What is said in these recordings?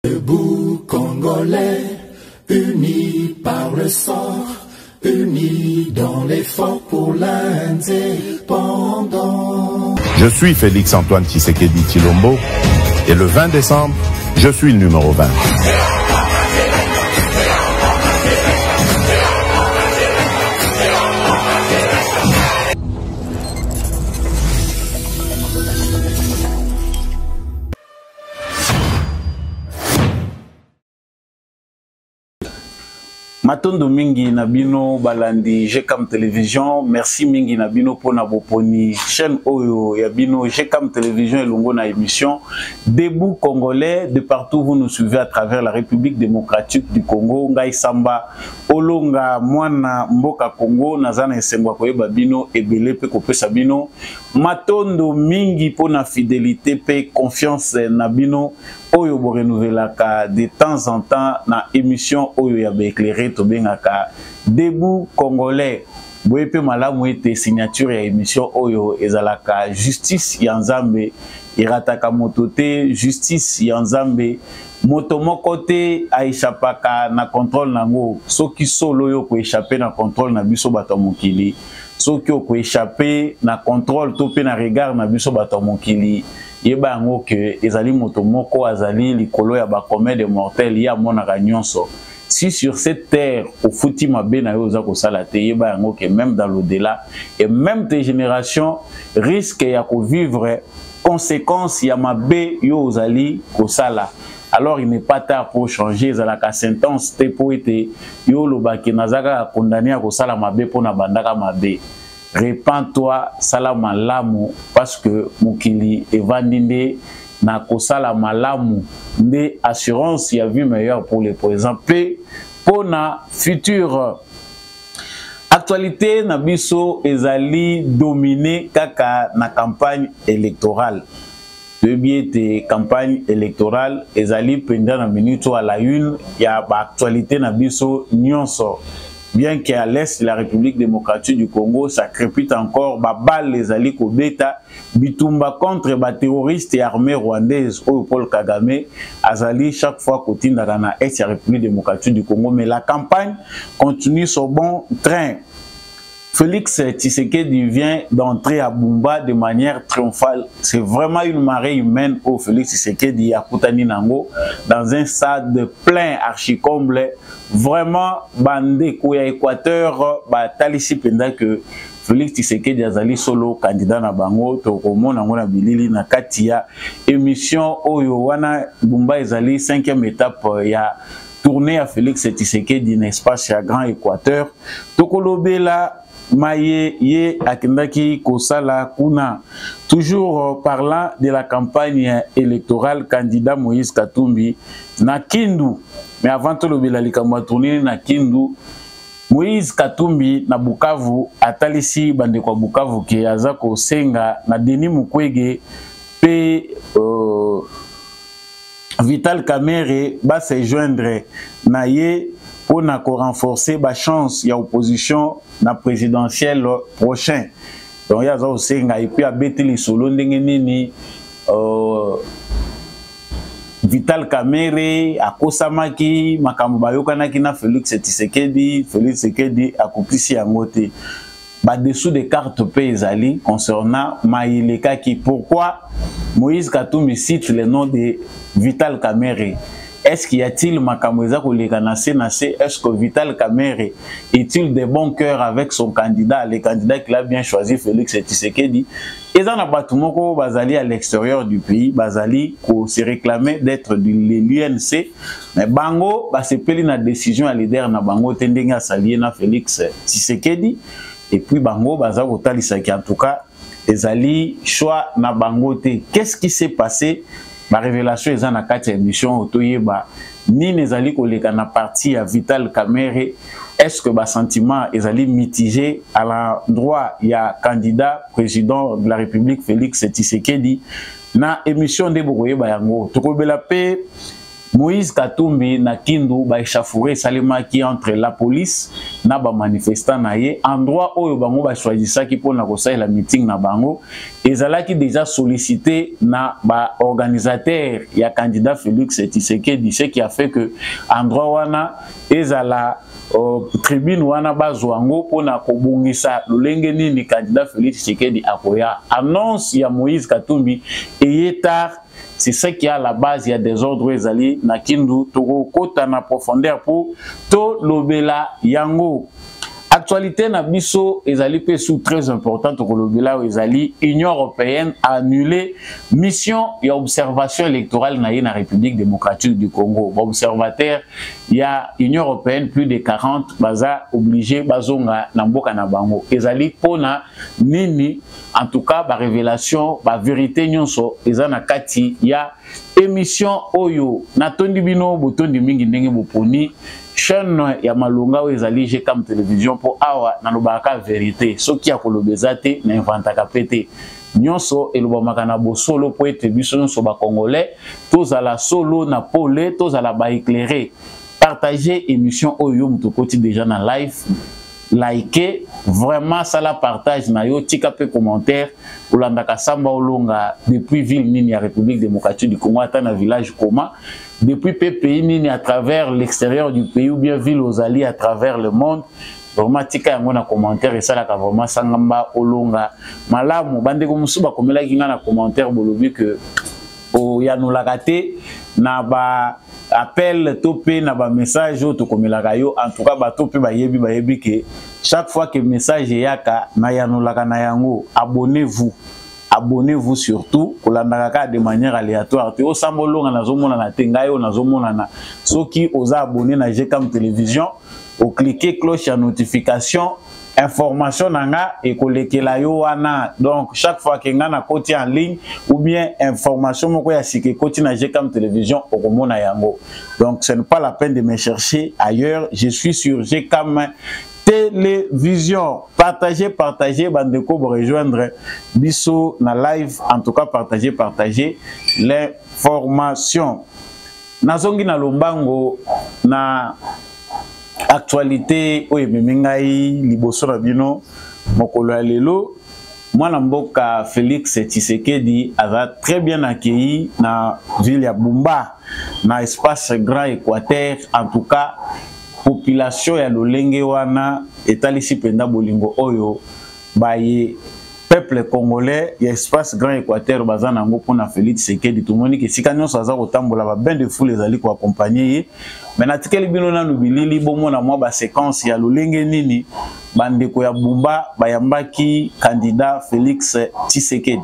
Debout Congolais, unis par le sang, unis dans l'effort pour l'indépendance. Je suis Félix Antoine Tshisekedi Tshilombo et le 20 décembre, je suis le numéro 20. Matondo mingi nabino balandi GCAM Télévision, merci mingi nabino pona boponi chaîne oyo yabino GCAM Télévision et longo na émission Debout Congolais. De partout vous nous suivez à travers la République démocratique du Congo. Ngai Samba Olonga mwana mboka Congo nazana esengwa koyeba bino ebele pe kopesa bino matondo mingi pona fidélité pe confiance nabino oyo bo renouvelaka de temps en temps na émission oyo ya éclairé to bengaka Debout Congolais. Boye pe malamu ete signature ya émission oyo ezalaka justice ya Nzambe irataka motote, justice ya Nzambe moto moko te aishapaka na contrôle nango. Soki solo yo ko échapper na contrôle na biso bato mokili, soki ko échapper na contrôle to pe na regard na biso bato mokili, yeba yango ke ezali moto moko azali likolo ya ba commun des mortels ya monaka nyonso. Si sur cette terre au fouti mabe na yo za ko sala te, yeba yango ke même dans l'au-delà et même tes générations risquent ya ko vivre conséquences ya mabe yo ozali ko sala. Alors il n'est pas tard pour changer la sentence te po ete yo lobaki nazaka condamné à ko sala mabe pona bandaka mabe. Répands-toi, salam malamu, parce que mukili evandinde na kosala malamu de assurance y a vu meilleur pour le présent pe pour na futur. Actualité na biso ezali dominé kaka na campagne électorale. Te campagne électorale ezali pendant la minute à la une ya ba actualité na biso nyonso. Bien qu'à l'est de la République démocratique du Congo, ça crépite encore, balle les alliés Kobeta, bitumba contre les terroristes et armées rwandaises, au Paul Kagame, Azali chaque fois côté dans la est de la République démocratique du Congo. Mais la campagne continue son bon train. Félix Tshisekedi vient d'entrer à Bumba de manière triomphale. C'est vraiment une marée humaine au Félix Tshisekedi à Koutani Nango dans un stade plein archi-comble. Vraiment, bandé Kouya Équateur, Talissi Penda que Félix Tshisekedi azali solo candidat na bango to komona ngona bilili na katia émission oyo wana Bumba ezali 5e étape ya tournée à Félix Tshisekedi n'est-ce pas chez Grand Équateur. Tokolobela Maye ye akendaki kosala kuna toujours parlant de la campagne électorale candidat Moïse Katumbi na Kindu. Mais avant tout le bilalika tourner na Kindu, Moïse Katumbi na Bukavu atalisi bande kwa Bukavu ke azako senga na Denis Mukwege pe Vital Kamerhe ba se joindre na ye pour na ko renforcer ba chance ya opposition na présidentielle prochain. Donc ya za senga et puis abeti li solo ndenge nini Vital Kamerhe akosamaki makambo bayokanaki na Félix Tshisekedi akopisi yango te. Dessous des cartes paysannes concernant Maïleka qui pourquoi Moïse Katumbi cite le nom de Vital Kamerhe. Est-ce qu'il y a-t-il makamweza koleka na CNC? Est-ce que Vital Kamerhe est-il de bon cœur avec son candidat, le candidat qu'il a bien choisi, Félix Tshisekedi? Et dans la batumoko bazali à l'extérieur du pays, bazali ko se réclamer d'être de l'UNC, mais bango ba se peli na décision à leader na bango tendenga salier na Félix Tshisekedi. Et puis bango baza kotalisa ki en tout cas ezali choix na bango te. Qu'est-ce qui s'est passé? Ma révélation est dans la 4e émission Otoyeba ni nezali koleka na parti à Vital Kamerhe. Est-ce que ba sentiment ezali mitigé à l'endroit il y a candidat président de la République Félix Tshisekedi na émission de Bokoyeba yango tokobela pe Moïse Katumbi na Kindu ba échauffouré salemaki entre la police na ba manifestant na ye endroit oyo bango ba choisissaki pona ko la meeting na bango ezalaki déjà sollicité na ba organisateur ya candidat Félix Tshisekedi, ce qui a fait que endroit wana ezala tribune wana bazwango pona ko bungisa lolenge nini candidat Félix Tshisekedi akoya. Annonce ya Moïse Katumbi tard. C'est ça qui est à la base, il y a des ordres ezali na Kindu toko kota na profondeur pour to lobela yango. Actualité na biso ezali pe sous très importante toko lobela ezali Union européenne a annulé mission et observation électorale na la République démocratique du Congo. Observateur, il y a Union européenne plus de 40 baza obligé bazonga na mboka na bango. Ezali pona nini en tout cas ba révélation ba vérité nyonso ezana kati ya émission oyo na tondi bino botondi mingi ndenge boponi chaîne ya malonga o ezali GCAM télévision pour awa na lobaka vérité soki ya kolobeza te na inventaka pete nyonso elobamaka na bosolo po ete biso nyonso ba congolais tozala solo na pole tozala ba éclairé. Partager émission oyo mutokoti déjà na live, liker vraiment ça la partage na yo tika pe commentaire olandaka samba olonga depuis ville nini ya République démocratique du Congo ata na village koma depuis pays nini à travers l'extérieur du pays ou bien ville aux alliés à travers le monde. Vraiment tika yango na commentaire et ça la vraiment sangamba olonga malamu bandeko musuba komela kinga na commentaire bolobi que o ya no lagate na ba appel topé na ba message to komelaka yo en tout cas ba topé ba yebi que chaque fois que message yaka na ya no laka na yango abonnez-vous surtout kolandaka de manière aléatoire te osambolonga nazomona na tengayo nazomona na soki oza abonné na GCAM télévision o cliquer cloche ya notification information nanga et kolekela yo wana donc chaque fois que nga na koti en ligne ou bien information moko ya sike koti na GCAM télévision okomona yango. Donc ce n'est pas la peine de me chercher ailleurs, je suis sur GCAM télévision. Partagez bandeko pour rejoindre biso na live, en tout cas partagez l'information. Nazongi na lombango na actualité oyo memingai liboso na bino mokolo ya lelo mwana mboka Félix Tshisekedi a très bien accueilli na ville ya Bumba na espace Grand Équateur. En tout cas population ya lolenge wana etalisi penda bolingo oyo baye peuple congolais ya espace Grand Équateur bazana ngo pona Félix Tshisekedi tout moni ke sika nyonso aza kotambola ba bain de foule ezali ko accompagner mais na tikeli bino na nubilili bomona mwa ba séquence ya lolenge nini bandeko ya Bumba bayambaki candidat Félix Tshisekedi.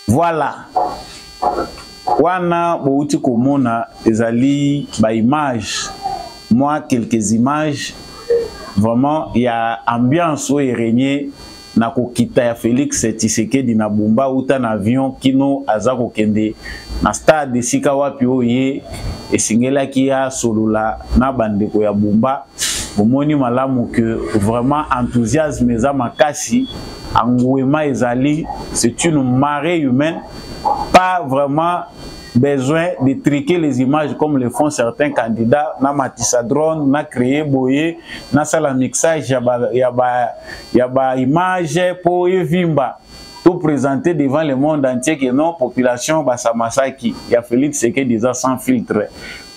Voilà. Wana bouti komona ezali ba image. Moi quelques images. Vraiment il y a ambiance où est régné na kokita ya Félix Tshisekedi na Bumba uta na avion kino aza kokende na stade sika wapi oye esingelaki ya solola na bandeko ya Bumba. Bomoni malamu que vraiment enthousiasme eza makasi, engouement ezali, c'est une marée humaine, pas vraiment besoin de triquer les images comme le font certains candidats. Na matissa drone, na créer boye, na sala mixage ya ba image pour vimba. Tout présenter devant le monde entier que non population basamasaki. Ya Félix Tshisekedi déjà sans filtre.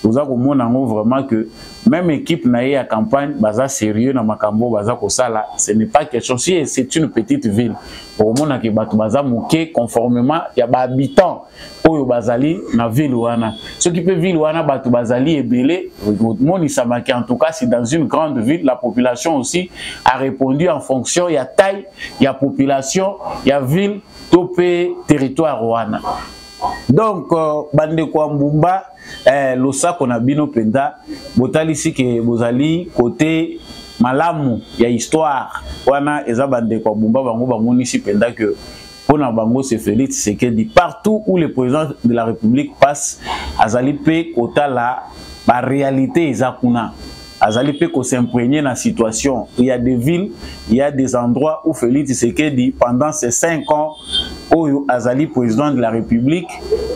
Vous avez vraiment que même équipe na campagne baza sérieux na makambo baza kosala, ce n'est pas quelque chose, c'est une petite ville. Pour mona ke batu baza moké conformément ya ba habitants oyo bazali na ville wana. Ce qui peut ville wana batu bazali ebele, moni samaki en tout cas c'est dans une grande ville, la population aussi a répondu en fonction ya taille, ya population, ya ville, topé territoire wana. Donc bande kwa Mbumba losako na bino penda botalisi ke bozali côté malamu ya histoire wana eza bande kwa Mbumba bango bamonisi penda que pona bango c'est Félix Tshisekedi partout où le président de la République passe azali pe kota la ba réalité eza kuna azali pe ko s'imprégner na situation. Il y a des villes, il y a des endroits où Félix Tshisekedi pendant ces 5 ans où azali président de la République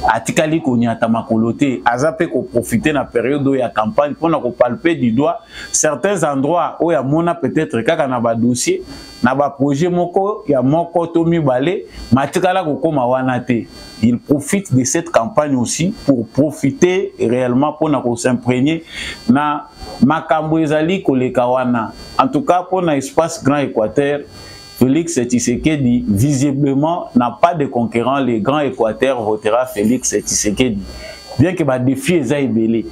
atikali konyata makolote azape ko profiter na période où il y a campagne pour na ko palper du doigt certains endroits où il y a mona peut-être kaka na ba dossier na ba projet moko ya moko to mibale matikala ko koma wana te. Il profite de cette campagne aussi pour profiter réellement pour na ko s'imprégner na makambo ezali koleka wana. En tout cas pour na espace Grand Équateur, Félix Tshisekedi visiblement n'a pas de concurrent. Les Grands Équateur votera Félix Tshisekedi. Bien que ba défi eza ebele.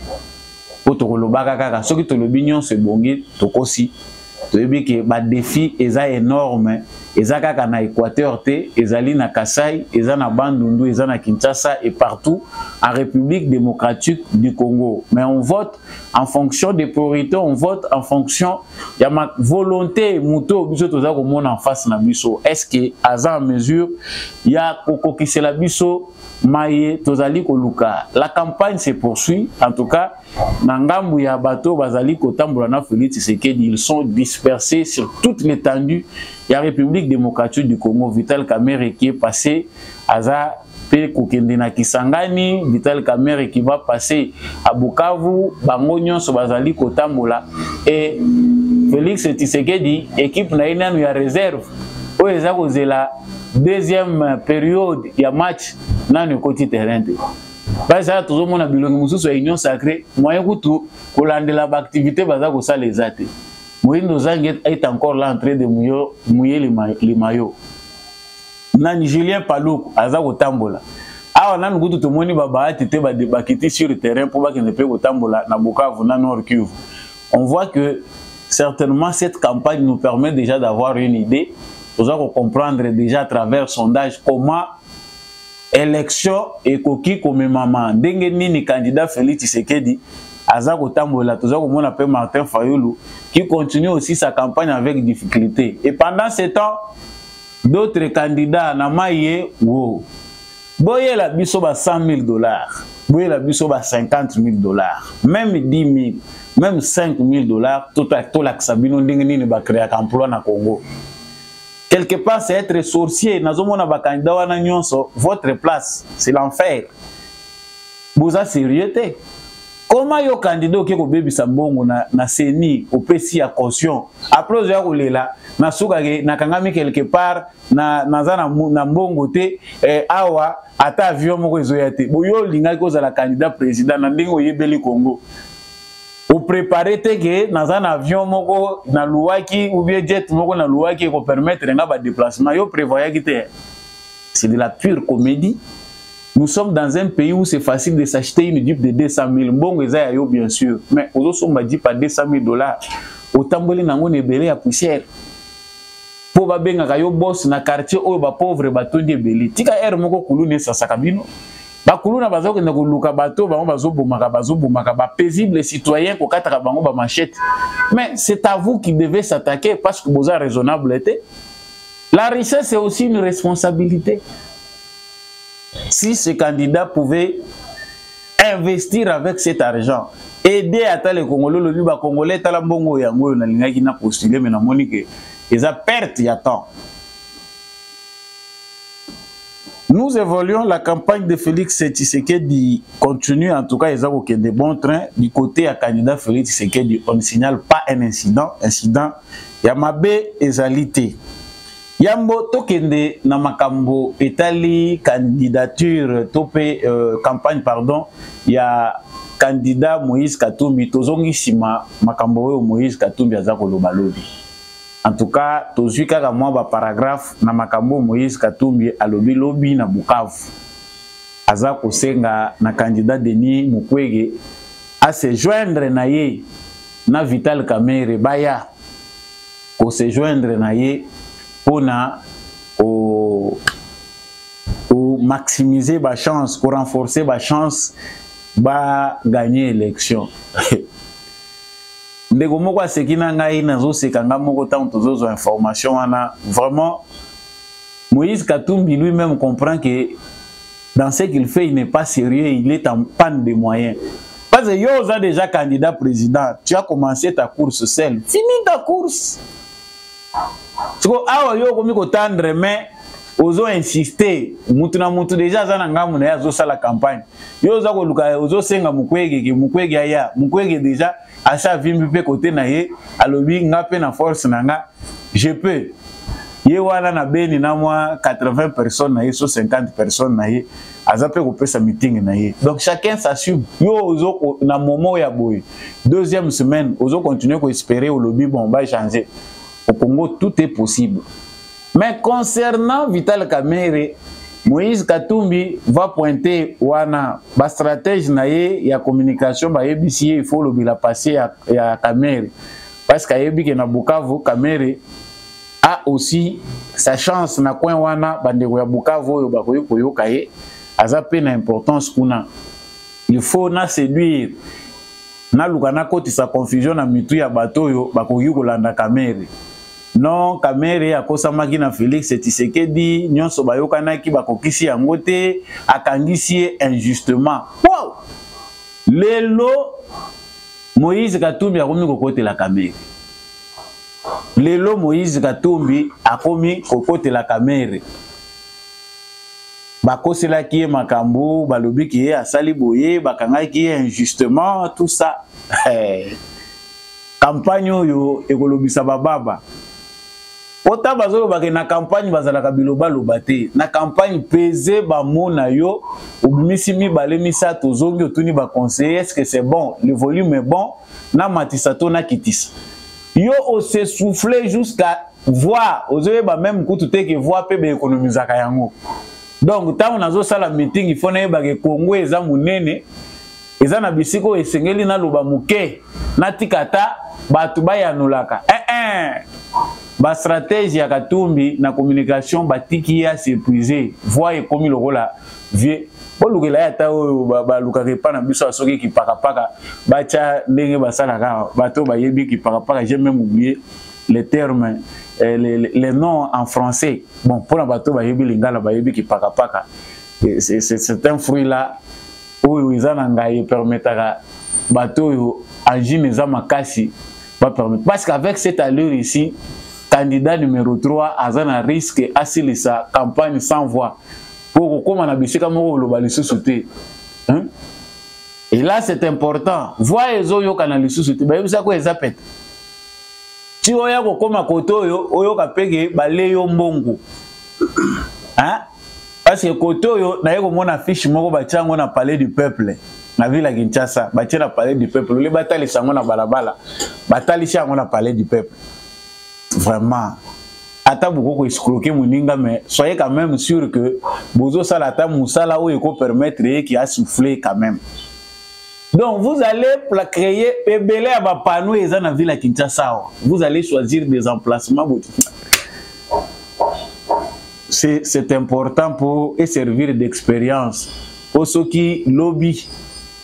Otolobaka kaka soki tolobinyon se bongi tokosi. Toyebi que ba défi eza énorme. Eza kaka na Équateur te, ezali na Kasai, eza na Bandundu, eza na Kinshasa et partout en République démocratique du Congo. Mais on vote en fonction des priorités, on vote en fonction de ma volonté muto biso toza ko mona en face na biso. Est-ce que aza en mesure ya kokokisela biso maye tozali koluka. La campagne se poursuit en tout cas na ngambu ya bato bazali kotambola na Félix Tshisekedi, ils sont dispersés sur toute l'étendue. Il y a la République démocratique du Congo, Vital Kamerhe qui est passé à Kokendena Kisangani, Vital Kamerhe qui va passer à Bukavu, Bangonyon, Sobazali, Kotambola. Et Félix Tshisekedi, équipe naïna nous y a réserve. Où est la deuxième période, il y a match dans le côté terrain. Parce que tout le monde a besoin de l'union sacrée, moyen que tout, pour l'activité, baza ko sa les athées. Moïse Zanguet est encore là en train de mouiller les maillots. Nani Julien Paloukou, Aza Otambola. Ah, on a nous tout le monde qui sur le terrain pour pas qu'il ne peut Otambola, Nabuka, Nord Kivu. On voit que certainement cette campagne nous permet déjà d'avoir une idée. Nous allons comprendre déjà à travers le sondage comment élection et coquille comme maman. Dengeni ni candidat Félix Tshisekedi. Azako Tambola, tout ça comme on appelle Martin Fayoulou, qui continue aussi sa campagne avec difficulté. Et pendant ce temps, d'autres candidats n'amaye wow. Boye la biso ba $100 000, boye la biso ba $50 000, même 10 000, même $5 000, tout la Sabino Dingeni ne va créer un emploi na Congo. Quelque part, c'est être sorcier. Nazomona ba candidat wana nyonso, votre place, c'est l'enfer. Vous êtes sérieux? Comment yo candidat qui ko bebi sambongo na seni au pesi à caution après ozo ko lela na suka na kangami quelque part na zana na mbongo te awa ata avion moko ezoyate boyo linga ko za la candidat président na ndingo yebeli Congo o préparer te que na zana avion moko na luwaki ou bien jet moko na luwaki ko permettre nga ba déplacement yo prévoyait que c'est de la pure comédie. Nous sommes dans un pays où c'est facile de s'acheter une Jeep de 200 000. Bon, bien sûr. Mais aux autres, on m'a dit pas $200 000. Autant que nous avons belé à poussière. Pour que nous boss na quartier où les pauvres bateaux de belé. Tika air moko kulu ne sa sakabino. Ba kulu na bazo que na kuluka bateau ba bazo bomaka ba paisible citoyen ko kataka bango ba machette. Mais c'est à vous qui devez s'attaquer parce que vous êtes raisonnable été. La richesse, c'est aussi une responsabilité. Si ce candidat pouvait investir avec cet argent, aider à les Congolais, le Liba Congolais, Talambongo et Ango, na linga na postulé, mais na monique, ils ont perte, il y a temps. Nous évoluons, la campagne de Félix Tshisekedi continue, en tout cas, ils ont des bons trains. Du côté à candidat Félix Tshisekedi, on ne signale pas un incident. Incident, Yamabe ezalité. Yambo tokende na makambo etali candidature topé campagne pardon ya candidat Moïse Katumbi tozongi sima makambo oyo Moïse Katumbi azako lobalobi. En tout cas tozui kaka mwa ba paragraphe na makambo Moïse Katumbi alobi lobi na Bukavu azako senga na candidat Denis Mukwege a se joindre na ye na Vital Kamerhe baya ko se joindre na ye pour maximiser ma chance, pour renforcer ma chance, ba gagner l'élection. Ndeko moko asekina ngai nazo sekanga moko tanto zozo information ana vraiment Moïse Katumbi lui-même comprend que dans ce qu'il fait il n'est pas sérieux, il est en panne de moyens. Parce que yo as déjà candidat président, tu as commencé ta course seule. Finis ta course. Awa yo komi ko tendre mais ozo insister mutu na mutu déjà za na ngamu na yazo sala campagne yo za ko luka ozo senga Mukwege ki Mukwege aya Mukwege déjà asa vimbi pe côté na ye alobi ngape na force na nga je peux ye wana na beni na moi 80 personnes na ye 150 personnes na ye azape ko pesa meeting na ye donc chacun s'assume yo ozo na moment ya boy deuxième semaine ozo continuer ko espérer au lobby bon va changer. Au Congo, tout est possible. Mais concernant Vital Kamerhe, Moïse Katumbi va pointer wana ba stratège na ye ya communication ba yebisi il faut le passer à Kamerhe parce qu'ayebi ke na Bukavu Kamerhe a aussi sa chance na coin wana bandeko ya Bukavu yo bakoyi koyoka ye azape na importance kuna. Il faut na séduire na lukana koti sa confusion na mitu ya bato yo bakoyi kolanda Kamerhe. Non, Kamerhe akosamaki na Félix Tshisekedi, nyonso bayokanaki bakokisi yango te, akangisi injustement. Wow! Lelo Moïse Katumbi akomi kokote la Kamerhe. Lelo Moïse Katumbi akomi kokote la Kamerhe. Bakoselaki makambo, balobi ki asali boye, bakangaki injustement, tout ça. Campagne yo ekolobisa bababa. Ota bazo bake na campagne bazalaka biloba lobate na campagne pesé ba mona yo obimisi mi balemisa tozongi otuni ba conseiller est-ce que c'est bon le volume est bon na matisa to na kitisa yo o se souffler jusqu'à voir ozoye ba même kutu te que voir pe be économisaka yango donc tant on azo sala meeting il faut na ba ke Congo eza munene eza na bisiko esengeli na loba muke na tikata batu bayanolaka ba stratégie ya Katumbi na communication batiki ya surprise voix et comme le rôle vieux bolukela ya ta oyo ba lukaka pa na biso asoki ki paka bacha ndenge basala ka bato bayebi ki paka j'ai même oublié les termes les noms en français bon pour la bato bayebi lingala bayebi ki paka c'est un fruit là oyo izana ngai permettra bato yo agine za makasi va permettre parce qu'avec cette allure ici candidat numéro 3 azana risque asili sa campagne sans voix pour comment on a bisika moko loba lisusuté hein et là c'est important voix ezo yo kana lisusuté ba yebisa ko ezapet ti oya ko koma koto oyo ka pege bale yo mbongo hein parce que koto yo na yeko mona fiche moko ba tiango na palais du peuple na ville à Kinshasa ba tia na palais du peuple le batali sango na balabala batali sango na palais du peuple. Vraiment, ata beaucoup escroquer moninga mais soyez quand même sûr que bozo salata musala ou eko permettre qui a soufflé quand même. Donc vous allez créer belé à ba panneau et dans la ville à Kinshasa. Vous allez choisir des emplacements. C'est important pour servir d'expérience pour ceux qui lobby.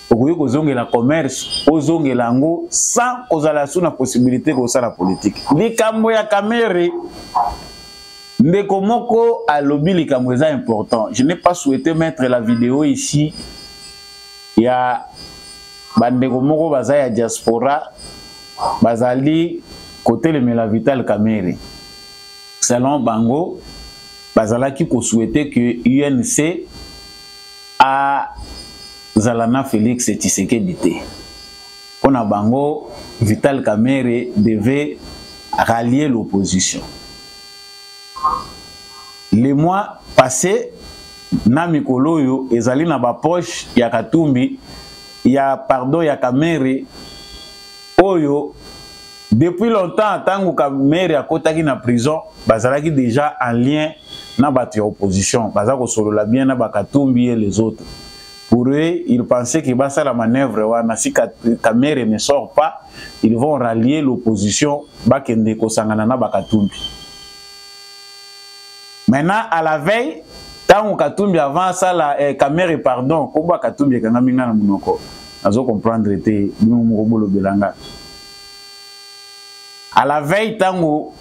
Okoyo kozongela commerce ozongela ngo sans kozala sous la possibilité de la politique likambo ya Kamerhe Ndeko moko alobi likambo eza important. Je n'ai pas souhaité mettre la vidéo ici. Il y a bandeko moko baza ya diaspora bazali côté le Mela Vital Kamerhe. Selon bango bazalaki ko souhaiter que UNC a Zalana Félix Tshisekedi te. On a bango Vital Kamerhe devait rallier l'opposition. Les mois passés, na mikolo yo ezali na ba poche ya Katumbi, ya pardon ya Kamerhe oyo depuis longtemps tango Kamerhe akotaki na prison, bazalaki déjà en lien na bato ya opposition, bazako solola bien na ba Katumbi et les autres. Pour eux, ils pensaient que ça la manœuvre wana si Kamerhe ne sort pas, ils vont rallier l'opposition bakende ko sangana na ba Katumbi. Maintenant, à la veille, tant Katumbi avant ça, la Kamerhe, pardon, comment Katumbi kanga minga na munoko, azo comprendre te mumurobolo belanga. À la veille, tant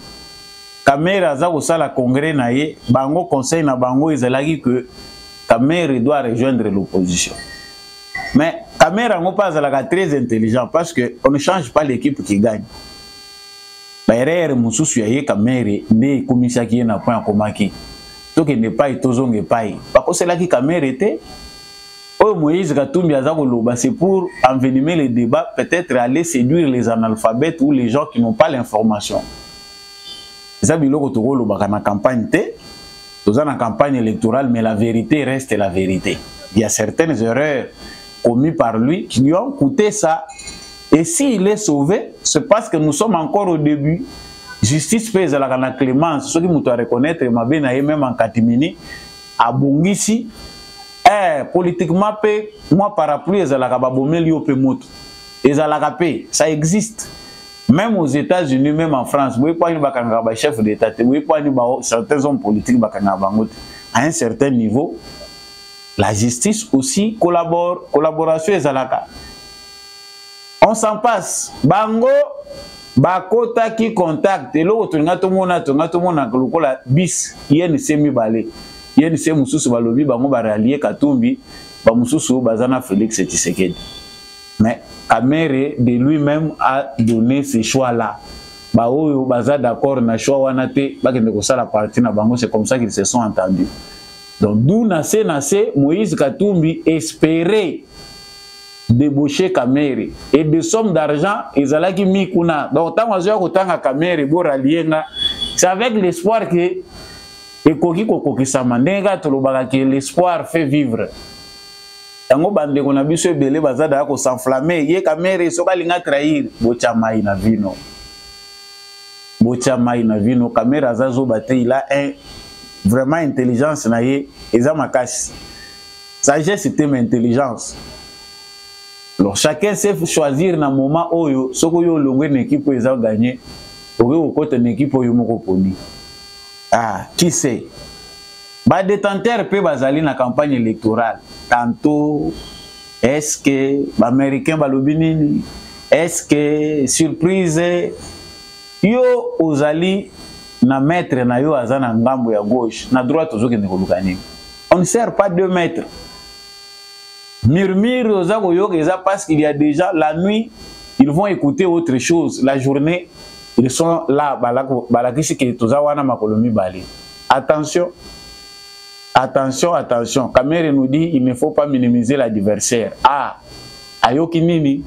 Kamerhe aza ko sala congrès na ye, bango conseil na bango ezalaki que Kamerhe doit rejoindre l'opposition. Mais Kamerhe ngo pas azalaka très intelligent parce que on ne change pas l'équipe qui gagne. Baerere mususu ya ye Kamerhe nde komisaki na point komaki to ke ne pas tozonge pai bakoselaki Kamerhe te o Moïse Katumbi aza koloba c'est pour envenimer les débats, peut-être aller séduire les analphabètes ou les gens qui n'ont pas l'information. Ça biloko to koloba na campagne te toza na campagne électorale, mais la vérité reste la vérité. Il y a certaines erreurs commises par lui qui lui ont coûté ça. Et s'il est sauvé, c'est parce que nous sommes encore au début. Justice pèse la clémence. Ceux qui m'ont reconnaître, même en Katimini, à Bongisi, politiquement, moi, parapluie, ça existe. Même aux États-Unis, même en France, vous voyez pas un chef d'État, vous voyez pas certains hommes politiques à un certain niveau. La justice aussi collabore, collaboration est à la. On s'en passe. Bango, bakota qui contacte. Et l'autre, tonga lokola bis. Yen semi balé. Yen semi mususu balobi bango baralier Katumbi. Ba mususu bazana Félix Tshisekedi. Mais Kamerhe de lui-même a donné ce choix-là. Ba oyo baza d'accord na choix wana te bakende ko sala partie na bango, c'est comme ça qu'ils se sont entendus. Donc d'où nace Moïse Katumbi espérait débaucher Kamerhe et de sommes d'argent ezalaki mikuna. Donc tant que kotanga Kamerhe bo ralienga, c'est avec l'espoir que ekoki kokokisama ndenga tolobaka que l'espoir fait vivre. Tango bande kona biso ebele bazada ko s'enflammer ye Kamerhe soka linga trahir bochamai na vino. Bochamai na vino Kamerhe azazo bate, il a vraiment intelligence na ye eza makasi. Sagesse c'était mais intelligence. Alors chacun sait choisir dans moment oyo soko yo longwe une équipe eza gagner oyo côté une équipe oyo moko poni. Ah, qui sait? Ba détenteur peut bazali na campagne électorale. Tantôt est-ce que ba américain balobi nini? Est-ce que surprise yo ozali na maître na yo azana ngambo ya gauche na droite ozoke ne kolukani. On ne sert pas 2 mètres. Murmure aux agoyogues parce qu'il y a déjà la nuit, ils vont écouter autre chose. La journée, ils sont là. Attention, attention, attention. Kamerhe nous dit il ne faut pas minimiser l'adversaire. Ah, Ayoki Nini,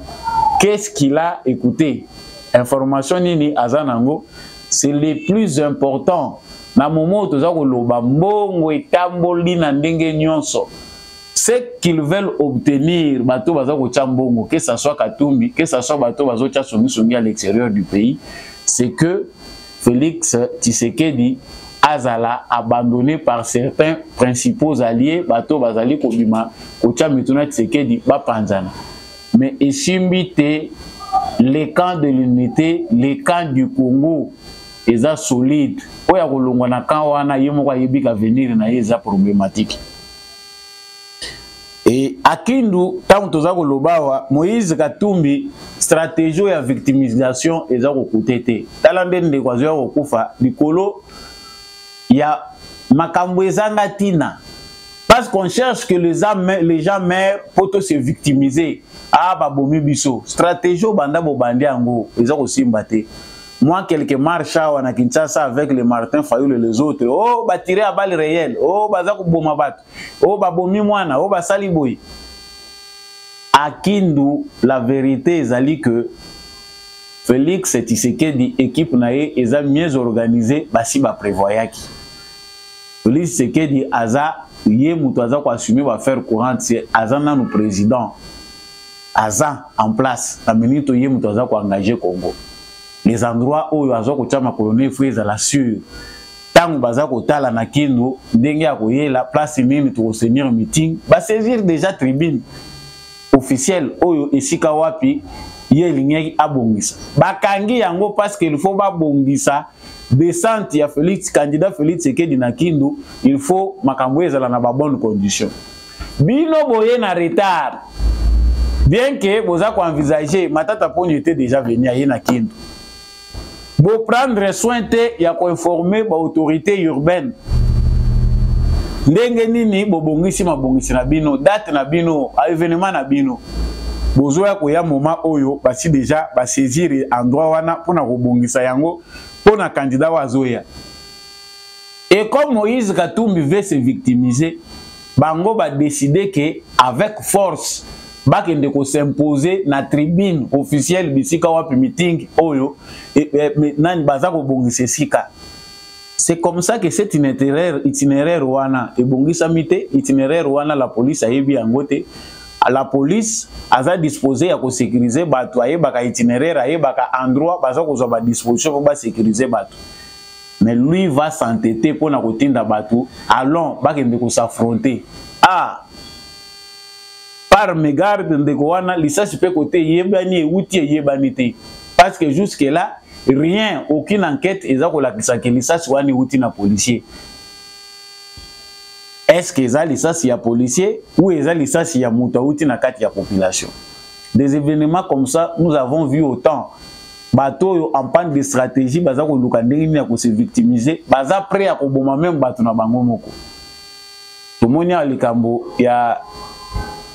qu'est-ce qu'il a écouté? Information Nini, Azanango, c'est le plus important. Na moment où tu as mbongo etamboli na ndenge nyonso. Ce qu'ils veulent obtenir, bato bazako chambongo, que ça soit Katumbi, que ça soit bato bazo songi à l'extérieur du pays, c'est que Félix Tshisekedi azala abandonné par certains principaux alliés, bato bazali kobima, kocha mituna Tshisekedi ba panzana. Mais esimbite les camps de l'unité, les camps du Congo, eza solide. Oya kolongwa na camp wana yemo kwa yebika venir na eza problématique. Et à Kindu, tant que Lobawa, Moïse Katumbi, stratégie de victimisation et de côté. Talanden de Kwazo Kufa, Nicolo, il y a makambo ezanga tina. Parce qu'on cherche que les gens meurent pour se victimiser. Ah, babomi biso. Stratégie au banda bo bandi ango. Ils ont aussi mbatté. Moi, quelques marches à Kinshasa avec les Martin Fayoul et les autres. Oh, bah tirer à balles réelles. Oh, bah zaku bomabat. Oh, bah bomi moana. Oh, bah saliboy. À Kindu, la vérité est que Félix Tshisekedi équipe nae est mieux organisée. Bah si bah prévoyaki. Félix Tshisekedi aza yé muto aza ko assumer va faire courante c'est aza na nous président. Aza en place. La minute yé muto aza ko engager Congo. Les endroits où ils ont été colonie frise à la sûre. Tant que baza kotala na Kindu, ndenge ya koye la place nini to seigneur meeting, ba saisir déjà tribune officielle oyo esika wapi ye ligneki abongisa. Bakangi yango parce qu'il faut ba bongisa descente ya Félix candidat Félix Tshisekedi na Kindu, il faut makambo ezala na ba bonne condition. Bino boye na retard. Bien que boza ko envisager matata poni était déjà venu à na Kindu. Pour prendre soin de ya ko informer ba autorité urbaine. Ndenge nini bo bongisi mabongisi na bino, date na bino, événement na bino. Bozo ya ko ya moment oyo basi déjà ba saisir endroit wana pona ko bongisa yango pona candidat wa zoya. Et comme Moïse Katumbi veut se victimiser, bango ba décider que avec force bakende ko s'imposer na tribune officielle bisika wapi meeting oyo nani baza ko bongisa sika. C'est comme ça que cet itinéraire wana e bongisa mité itinéraire wana la police a yebi angote. La police a disposé à sécuriser batu ayebaka itinéraire ayebaka endroit baza ko ba disposition pour ba sécuriser batu. Mais lui va s'entêter pour na kotinda batu allons bakende ko s'affronter. Ah par mégarde de Goana, l'issance peut côté yebani et outil yebanité. Parce que jusque là, rien, aucune enquête, ils ont que l'issance wani outil na policier. Est-ce que ça l'issance y a policier ou est-ce que l'issance y a mouta outil na kat ya population? Des événements comme ça, nous avons vu autant. Bateau en panne de stratégie, baza ko lukandeli na ko se victimiser, baza prêt à ko boma même bateau na bango moko. Tout monde a likambo ya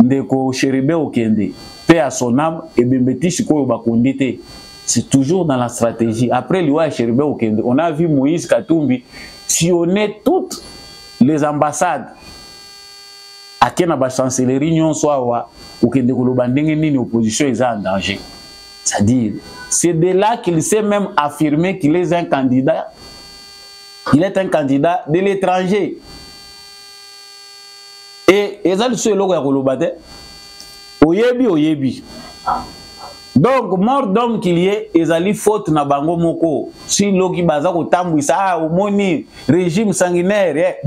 ndeko Cheribe Okende, paix à son âme, et Bembeti Chikoyo Bakondite. C'est toujours dans la stratégie. Après l'Iwa Cheribe Okende, on a vu Moïse Katumbi sillonner toutes les ambassades. À Kena ba chancellerie nyon soa Okende Kolobandenge nini opposition est en danger. C'est-à-dire, c'est de là qu'il s'est même affirmé qu'il est un candidat. Il est un candidat de l'étranger. Et ça, le seul logo à Kolobate, oyebi. Donc, mort d'homme qu'il y ait, ils allaient faute na bango moko. Si logi bazako tambouissa, au moni, régime sanguinaire,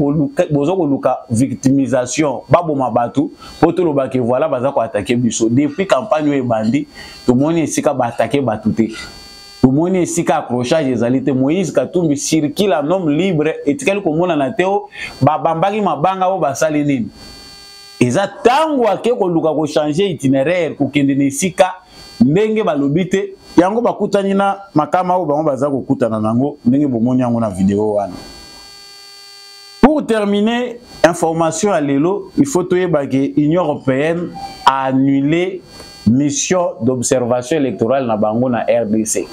bozoko luka victimisation, babo mabatu, poto lo bake voilà bazako attaquer biso. Depuis campagne ou bandi, tout le monde ici ka attaquer batouté. Tout le monde ici ka accrochage les alités. Moïse Katumbi circule un homme libre et tel que mon anateo, babambaki mabanga ou basalinine. Et ça, tant que luka ko changer itinéraire, ko kende nesika, ndenge balobite, yango bakutani na makama ou bango baza ko kutana nango, ndenge bomoni yango na vidéo wana. Pour terminer, information à l'élo, il faut que l'Union européenne a annulé mission d'observation électorale na bango na RDC.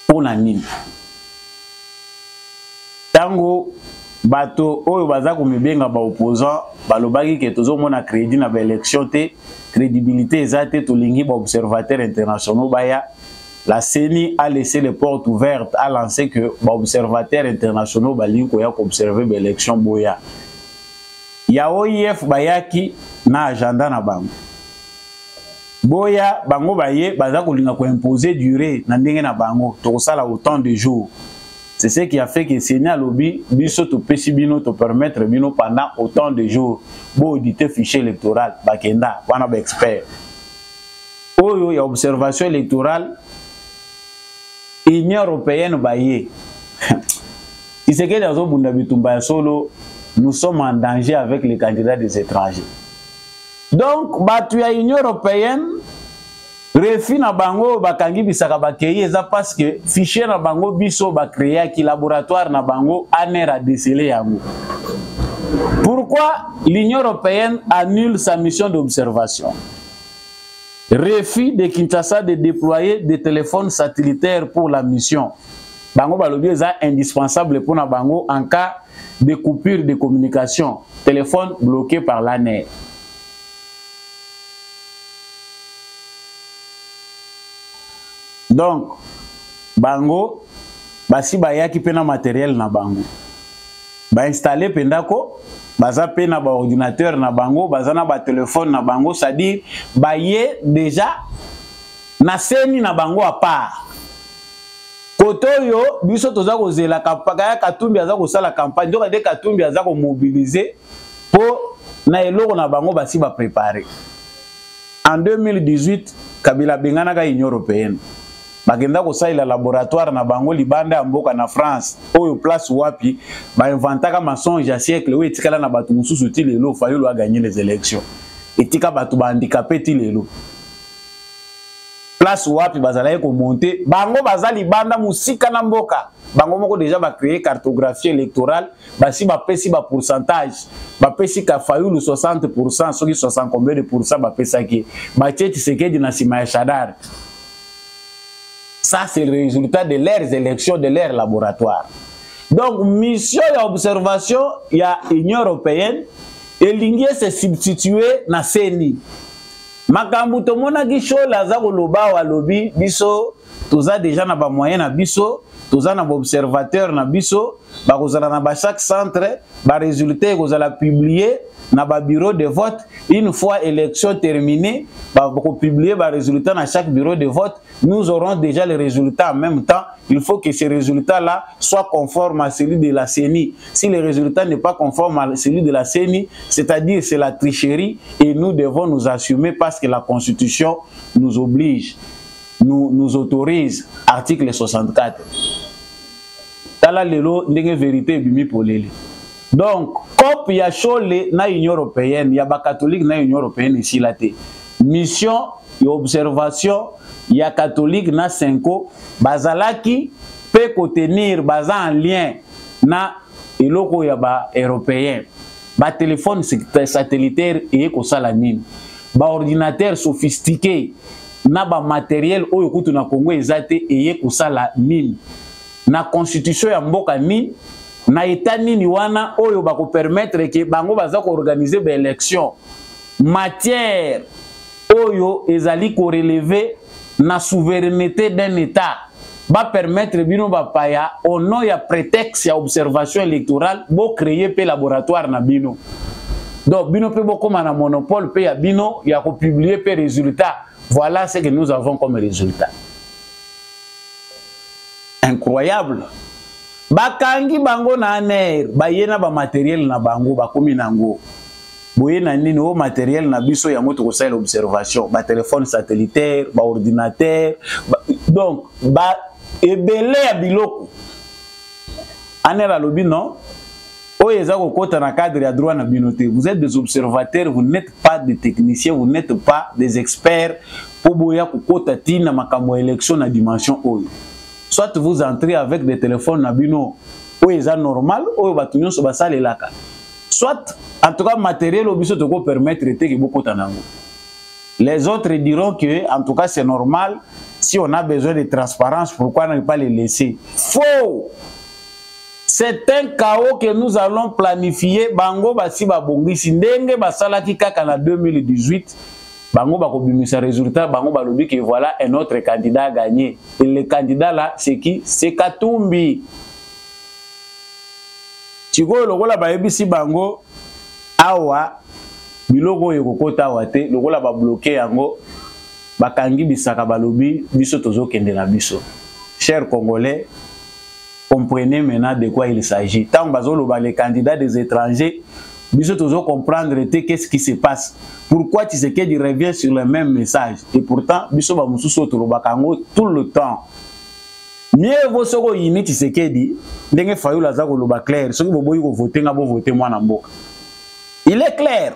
Pour l'année. Tango bato oyo baza ko mibenga ba opposant balobaki ke tozo mona crédit na ba élection te crédibilité ezate to lingi ba observateurs internationaux baya la CENI a laissé les portes ouvertes à lancer que ba observateurs internationaux balingi ko ya ko observer ba élection boya ya OIF bayaki na agenda na bango boya bango baye baza ko linga ko imposer durée na ndenge na bango to sala autant de jours. C'est ce qui a fait que Seigneur Lobby, biso to pesibino to permettre bino pendant autant de jours, bo auditer fichier électoral, bakenda, wana ba expert. Oyo ya observation électorale, Union européenne baye. Si c'est que dans Bunda Bitumba solo, nous sommes en danger avec les candidats des étrangers. Donc, batu ya Union européenne, Refi na bango bakangi bisaka bakei eza parce que fichier na bango biso ba créer ki laboratoire na bango aner a déceler yango. Pourquoi l'Union européenne annule sa mission d'observation? Refus de Kinshasa de déployer des téléphones satellitaires pour la mission. Bango balobi eza indispensable pour na bango en cas de coupure de communication. Téléphone bloqué par l'ANER. Donc, bango, basi bayaki pena matériel na bango. Ba installer pendako, baza pena ba ordinateur na bango, baza na ba téléphone na bango, c'est-à-dire baye déjà na seni na bango à part. Koto yo, biso toza kozela kapaka Katumbi aza kosala campagne, donc de Katumbi aza ko mobiliser pour na eloko na bango basi ba préparer. En 2018, Kabila bengana ka Union européenne. Bagenda kosaila laboratoire na bango libanda mboka na France oyo place wapi ba inventaka mensonge ya siècle oyo etikala na batu mususu ti lelo Fayulu a gagné les élections etika batu ba handicapé ti lelo place wapi bazala ko monter bango bazali banda musika na mboka bango moko déjà ba créer cartographie électorale basi ba pesi ba pourcentage ba pesi ka Fayulu 60% soki 60 combien de pourcent ba pesaki ba tcheti sekedi na sima ya Shadar. Ça, c'est le résultat de leurs élections, de leurs laboratoires. Donc, mission d'observation, il y a l'Union européenne, et l'Union s'est substituée dans CENI. Makambu tomona gisho lazaro loba wa lobi biso toza déjà na ba moyen na biso toza na ba observateur na biso ba kozala na ba chaque centre ba résultat kozala publier na ba bureau de vote une fois élection terminée ba publier ba résultat na chaque bureau de vote. Nous aurons déjà les résultats en même temps. Il faut que ces résultats-là soient conformes à celui de la CENI. Si le résultat n'est pas conforme à celui de la CENI, c'est-à-dire c'est la tricherie et nous devons nous assumer parce que la Constitution nous oblige, nous autorise. Article 64. Tala lelo ndenge vérité bimi polele. Donc, comme il y a chole na Union européenne, il y a ba catholique na Union européenne ici là té. Mission et observation il y a catholique na 5 bazalaki peut contenir baza en lien na eloko ya ba européen ba téléphone satellitaire et ko sala nini ba ordinateur sophistiqué na ba matériel oyo kutu na Congo ezate et ko sala nini na constitution ya mboka nini na état nini wana oyo ba ko permettre que bango baza ko organiser ba élection matière oyo ezali ko relever na souveraineté d'un État va permettre bino bapaya au nom ya prétexte ya observation électorale bo créer pe laboratoire na bino. Donc bino pe bo comme na monopole pe ya bino ya ko publier pe résultat. Voilà ce que nous avons comme résultat. Incroyable. Bakangi bango na aner bayena ba matériel na bango ba komi nango. Boye na nini o matériel na biso ya moto ko sala observation ba téléphone satellitaire ba ordinateur donc ba ebele ya biloko anera lobi non o yeza ko kota na cadre ya droit na binoté vous êtes des observateurs vous n'êtes pas des techniciens vous n'êtes pas des experts pour boya ko kota tina makambo élection na dimension oyo soit vous entrez avec des téléphones na bino o yeza normal o batu nyonso ba sala elaka soit en tout cas matériel obiso te ko permettre te que beaucoup tanango. Les autres diront que en tout cas c'est normal si on a besoin de transparence pourquoi ne pas les laisser. Faux. C'est un chaos que nous allons planifier bango basi ba bongisi ndenge basala ki kaka na 2018 bango ba ko bimisa résultat bango ba lobi que voilà un autre candidat a gagné et le candidat là c'est qui? C'est Katumbi. Chiko lokola ba ebisi bango awa biloko yekokota awa te lokola ba bloquer yango bakangi bisaka balobi biso tozo kende na biso. Chers Congolais, comprenez maintenant de quoi il s'agit. Tant bazoloba les candidats des étrangers biso tozo comprendre te qu'est-ce qui se passe. Pourquoi Tshisekedi revient sur le même message et pourtant biso ba mususu toloba kango tout le temps. Mieux vaut soko yini Tshisekedi ndenge Fayulu aza koloba clair soki boboyi ko voter nga bo voter mwana mboka. Il est clair.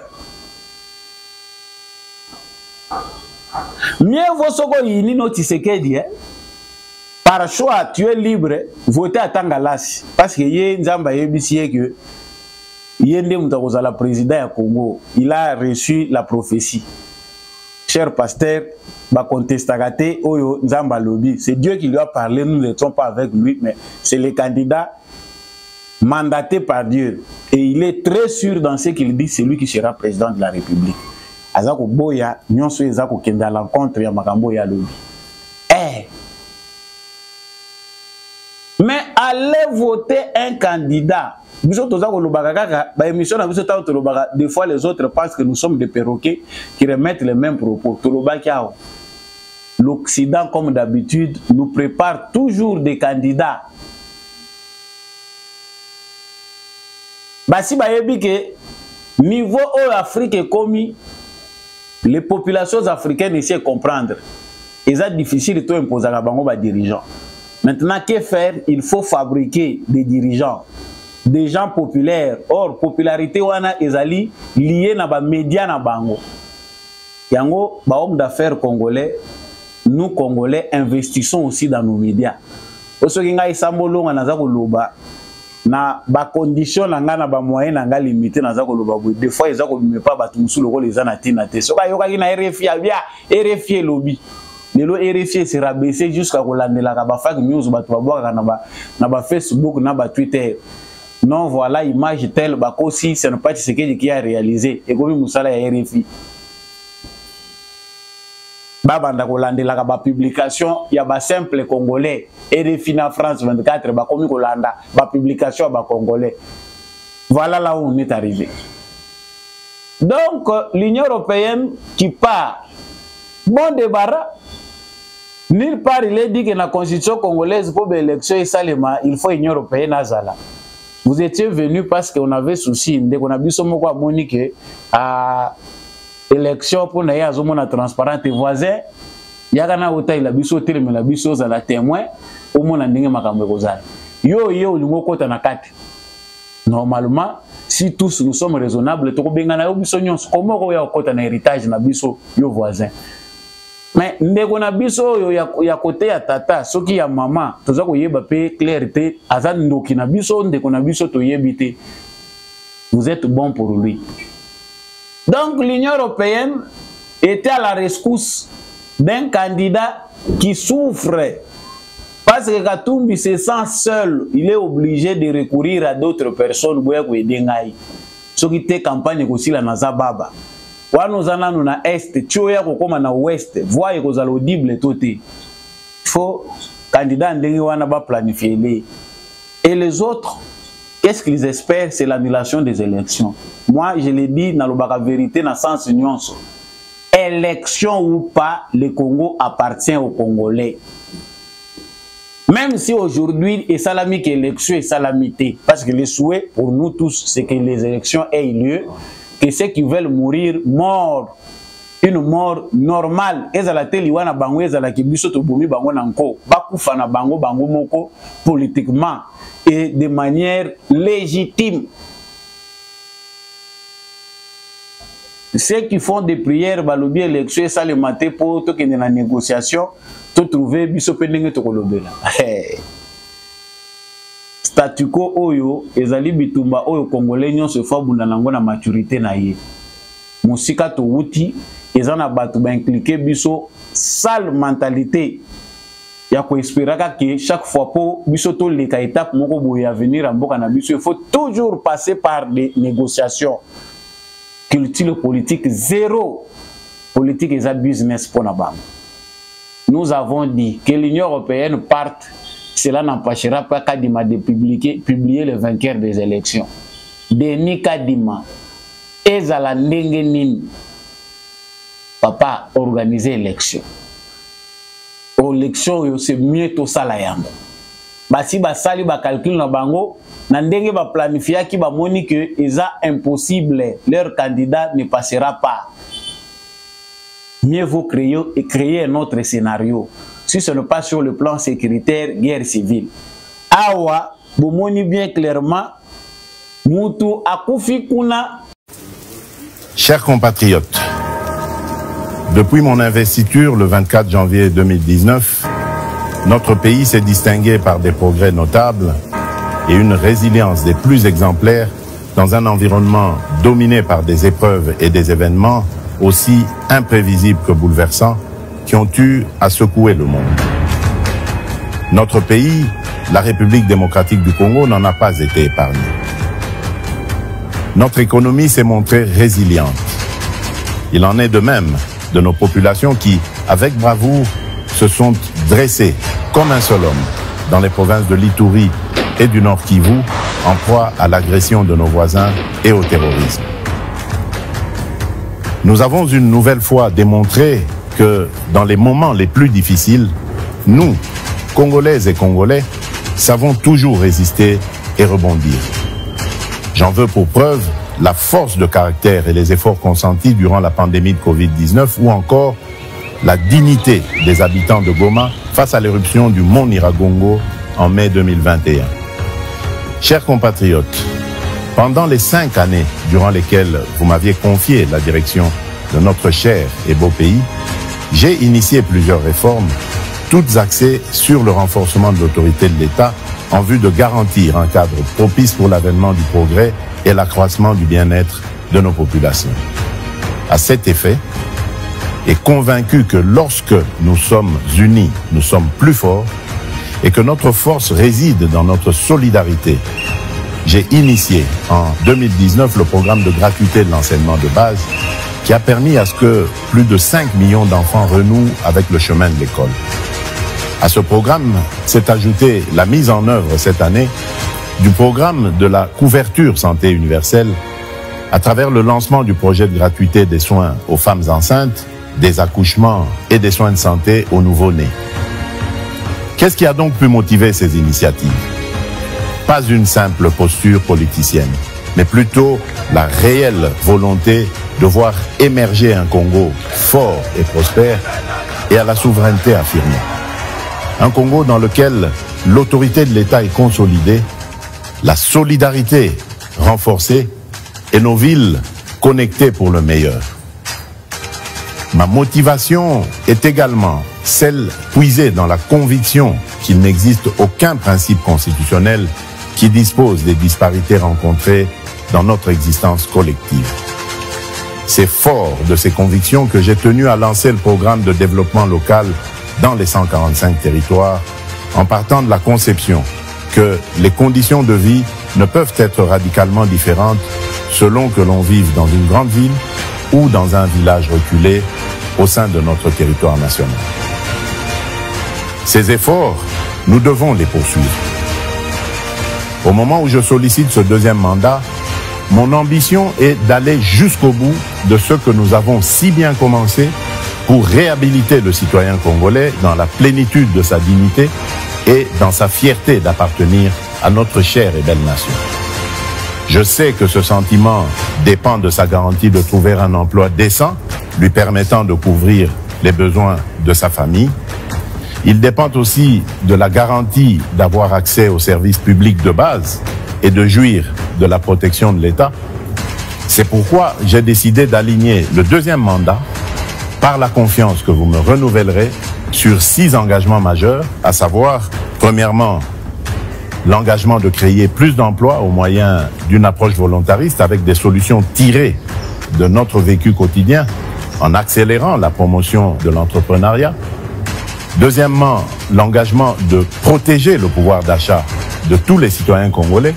Mieux vaut soko yini no Tshisekedi, par choix, tu es libre, voter à Tangalasi. Parce que yé nzamba yebisi que yende mutakozala président ya Congo, il a reçu la prophétie. Cher pasteur, ba contestagate oyo nzamba lobby, c'est Dieu qui lui a parlé, nous n'étions pas avec lui, mais c'est le candidat mandaté par Dieu. Et il est très sûr dans ce qu'il dit, c'est lui qui sera président de la République. Azako boya, nyonso ezako kenda à l'encontre ya makambo ya lobby. Mais allez voter un candidat. Des fois, les autres pensent que nous sommes des perroquets qui remettent les mêmes propos. L'Occident, comme d'habitude, nous prépare toujours des candidats. Si que niveau Afrique est commis, les populations africaines essaient de comprendre. Et c'est difficile de imposer à les dirigeants. Maintenant, que faire? Il faut fabriquer des dirigeants, des gens populaires. Or, popularité wana ezali lié na ba médias na bango. Yango, ba homme d'affaires congolais, nous Congolais investissons aussi dans nos médias. Oso kinga isambolo nga naza koloba na ba condition na nga na ba moyen na nga limité naza koloba boy. Des fois ezako bimepa ba tumusu loko les anatina te. Soka yoka kina RFI abia RFI lobby. Lelo RFI sera baissé jusqu'à kolandela ka ba fake news ba to ba na ba Facebook na ba Twitter. Non, voilà image telle ba kosi c'est pas ce qui a réalisé et comme musala ya RFI. Banda kolandela ka ba publication ya ba simple congolais RFI na France 24 ba komi kolanda ba publication ba congolais. Voilà là où on est arrivé. Donc l'Union européenne qui part bon débarras. Nulle part il est dit que la constitution congolaise pour l'élection et Salema, il faut l'Union européenne à Zala. Vous étiez venu parce qu'on avait souci, dès qu'on a vu ce mot à Monique à élection pour n'aller à zone transparente et voisin, il y a un autre il a vu sauter mais la biso à la témoin au monde n'ingue makambe kozala. Yo lungo kota na kati. Normalement, si tous nous sommes raisonnables, to bengana yo biso nyonso comment ko ya kota na héritage na biso yo voisin. Mais ndeko na biso yo ya côté ya tata soki ya maman toza ko yeba pe clarté aza ndoki na biso ndeko na biso to yebite. Vous êtes bon pour lui. Donc l'Union européenne était à la rescousse d'un candidat qui souffre parce que Katumbi se sent seul, il est obligé de recourir à d'autres personnes boya ko edengai. Soki te campagne ko sila na zababa. Nous allons na est, tu es comme na ouest, voyez que vous allez audible tout. Il faut candidat wana ba planifier les. Et les autres, qu'est-ce qu'ils espèrent? C'est l'annulation des élections. Moi, je l'ai dit dans la vérité, dans le sens union. Élection ou pas, le Congo appartient aux Congolais. Même si aujourd'hui, et salami élection et salamité, parce que le souhait pour nous tous, c'est que les élections aient lieu. Que ceux qui veulent mourir morts, une mort normale, ezala bango ezala kibiso to bomi bango nanko, bakufa na bango bango moko politiquement et de manière légitime. Ceux qui font des prières balobi élection ça le matin pour to kende na négociation, to trouver biso pendenge to kolobela. Statu quo oyo ezali bitumba oyo congolais nyonso fa bunda nango na maturité na ye. Musika to wuti ezana batu ba impliquer biso sale mentalité ya ko espéraka que chaque fois po biso to leka étape moko boya à venir en mboka na biso, il faut toujours passer par des négociations. Culture politique zéro. Politique et business pour na bango. Nous avons dit que l'Union européenne parte. Cela n'empêchera pas Kadima de publier le vainqueur des élections. Denis Kadima, Ezala Ndengenin, papa, organiser l'élection. L'élection, c'est mieux tout ça la yango. Si ba sali ba calcul na bango, na ndenge ba planifier ki ba moni que eza impossible, leur candidat ne passera pas. Mieux vaut créer un autre scénario. Si ce n'est pas sur le plan sécuritaire, guerre civile. Awa, bomoni bien clairement, Moutou Akoufi Kuna. Chers compatriotes, Depuis mon investiture le 24 janvier 2019, notre pays s'est distingué par des progrès notables et une résilience des plus exemplaires dans un environnement dominé par des épreuves et des événements aussi imprévisibles que bouleversants qui ont eu à secouer le monde. Notre pays, la République démocratique du Congo, n'en a pas été épargné. Notre économie s'est montrée résiliente. Il en est de même de nos populations qui, avec bravoure, se sont dressées comme un seul homme dans les provinces de l'Ituri et du Nord Kivu, en proie à l'agression de nos voisins et au terrorisme. Nous avons une nouvelle fois démontré que dans les moments les plus difficiles, nous, Congolaises et Congolais, savons toujours résister et rebondir. J'en veux pour preuve la force de caractère et les efforts consentis durant la pandémie de Covid-19 ou encore la dignité des habitants de Goma face à l'éruption du mont Nyiragongo en mai 2021. Chers compatriotes, pendant les 5 années durant lesquelles vous m'aviez confié la direction de notre cher et beau pays, j'ai initié plusieurs réformes, toutes axées sur le renforcement de l'autorité de l'État en vue de garantir un cadre propice pour l'avènement du progrès et l'accroissement du bien-être de nos populations. À cet effet, et convaincu que lorsque nous sommes unis, nous sommes plus forts et que notre force réside dans notre solidarité, j'ai initié en 2019 le programme de gratuité de l'enseignement de base qui a permis à ce que plus de 5 millions d'enfants renouent avec le chemin de l'école. À ce programme s'est ajoutée la mise en œuvre cette année du programme de la couverture santé universelle à travers le lancement du projet de gratuité des soins aux femmes enceintes, des accouchements et des soins de santé aux nouveau-nés. Qu'est-ce qui a donc pu motiver ces initiatives? Pas une simple posture politicienne, mais plutôt la réelle volonté de voir émerger un Congo fort et prospère et à la souveraineté affirmée. Un Congo dans lequel l'autorité de l'État est consolidée, la solidarité renforcée et nos villes connectées pour le meilleur. Ma motivation est également celle puisée dans la conviction qu'il n'existe aucun principe constitutionnel qui dispose des disparités rencontrées dans notre existence collective. C'est fort de ces convictions que j'ai tenu à lancer le programme de développement local dans les 145 territoires, en partant de la conception que les conditions de vie ne peuvent être radicalement différentes selon que l'on vive dans une grande ville ou dans un village reculé au sein de notre territoire national. Ces efforts, nous devons les poursuivre. Au moment où je sollicite ce deuxième mandat, mon ambition est d'aller jusqu'au bout de ce que nous avons si bien commencé pour réhabiliter le citoyen congolais dans la plénitude de sa dignité et dans sa fierté d'appartenir à notre chère et belle nation. Je sais que ce sentiment dépend de sa garantie de trouver un emploi décent, lui permettant de couvrir les besoins de sa famille. Il dépend aussi de la garantie d'avoir accès aux services publics de base et de jouir de la protection de l'État. C'est pourquoi j'ai décidé d'aligner le deuxième mandat par la confiance que vous me renouvellerez sur 6 engagements majeurs, à savoir, premièrement, l'engagement de créer plus d'emplois au moyen d'une approche volontariste avec des solutions tirées de notre vécu quotidien en accélérant la promotion de l'entrepreneuriat. Deuxièmement, l'engagement de protéger le pouvoir d'achat de tous les citoyens congolais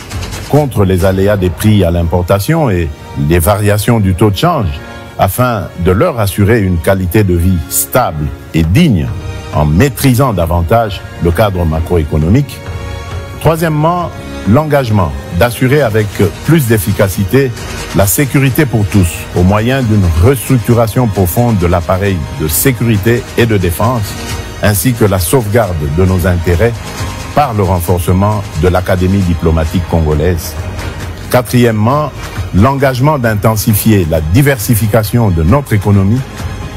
contre les aléas des prix à l'importation et les variations du taux de change afin de leur assurer une qualité de vie stable et digne en maîtrisant davantage le cadre macroéconomique. Troisièmement, l'engagement d'assurer avec plus d'efficacité la sécurité pour tous au moyen d'une restructuration profonde de l'appareil de sécurité et de défense, ainsi que la sauvegarde de nos intérêts par le renforcement de l'Académie diplomatique congolaise. Quatrièmement, l'engagement d'intensifier la diversification de notre économie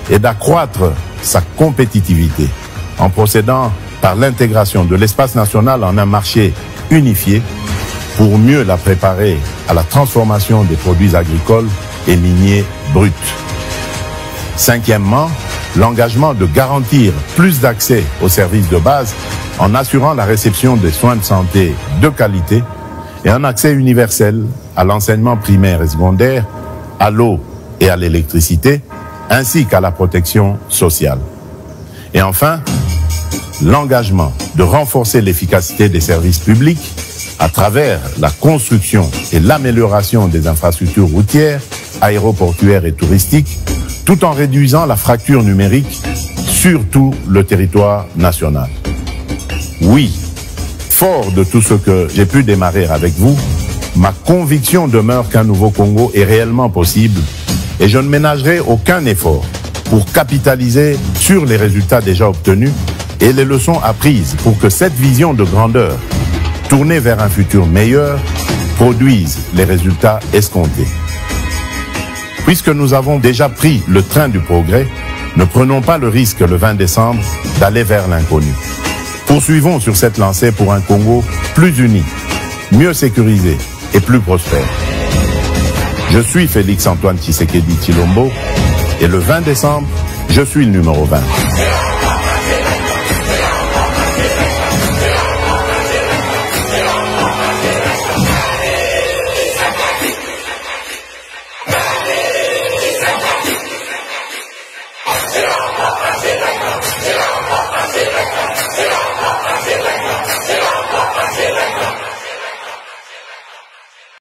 et d'accroître sa compétitivité en procédant par l'intégration de l'espace national en un marché unifié pour mieux la préparer à la transformation des produits agricoles et miniers bruts. Cinquièmement, l'engagement de garantir plus d'accès aux services de base en assurant la réception des soins de santé de qualité et un accès universel à l'enseignement primaire et secondaire, à l'eau et à l'électricité, ainsi qu'à la protection sociale. Et enfin, l'engagement de renforcer l'efficacité des services publics à travers la construction et l'amélioration des infrastructures routières, aéroportuaires et touristiques, tout en réduisant la fracture numérique sur tout le territoire national. Oui, fort de tout ce que j'ai pu démarrer avec vous, ma conviction demeure qu'un nouveau Congo est réellement possible et je ne ménagerai aucun effort pour capitaliser sur les résultats déjà obtenus et les leçons apprises pour que cette vision de grandeur, tournée vers un futur meilleur, produise les résultats escomptés. Puisque nous avons déjà pris le train du progrès, ne prenons pas le risque le 20 décembre d'aller vers l'inconnu. Poursuivons sur cette lancée pour un Congo plus uni, mieux sécurisé et plus prospère. Je suis Félix Antoine Tshisekedi Tshilombo et le 20 décembre, je suis le numéro 20.